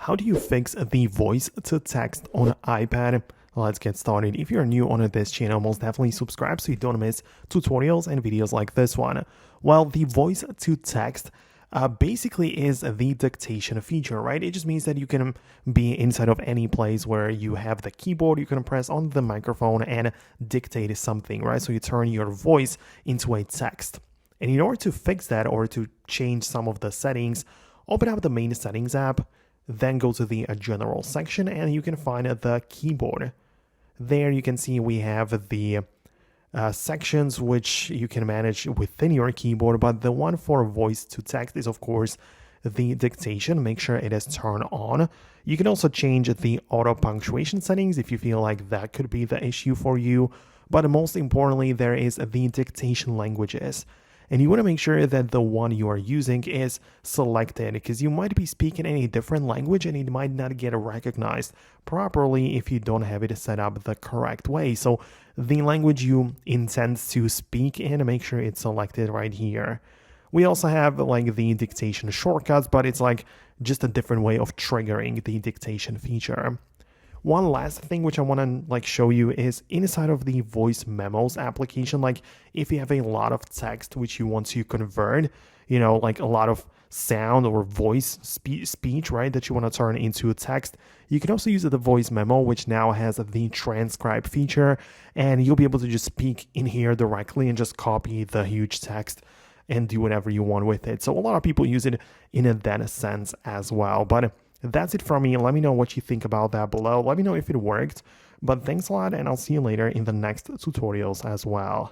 How do you fix the voice to text on iPad? Let's get started. If you're new on this channel, most definitely subscribe so you don't miss tutorials and videos like this one. Well, the voice to text basically is the dictation feature, right? It just means that you can be inside of any place where you have the keyboard, you can press on the microphone and dictate something, right? So you turn your voice into a text. And in order to fix that or to change some of the settings, open up the main settings app, then go to the general section and you can find the keyboard. There you can see we have the sections which you can manage within your keyboard, but the one for voice to text is of course the dictation. Make sure it is turned on. You can also change the auto punctuation settings if you feel like that could be the issue for you, but most importantly there is the dictation languages. And you want to make sure that the one you are using is selected because you might be speaking in a different language and it might not get recognized properly if you don't have it set up the correct way. So the language you intend to speak in, make sure it's selected right here. We also have like the dictation shortcuts, but it's like just a different way of triggering the dictation feature. One last thing which I want to show you is inside of the voice memos application, like if you have a lot of text which you want to convert, like a lot of sound or voice speech, right, that you want to turn into a text, you can also use the voice memo, which now has the transcribe feature, and you'll be able to just speak in here directly and just copy the huge text and do whatever you want with it. So a lot of people use it in that sense as well. But that's it from me. Let me know what you think about that below. Let me know if it worked. But thanks a lot, and I'll see you later in the next tutorials as well.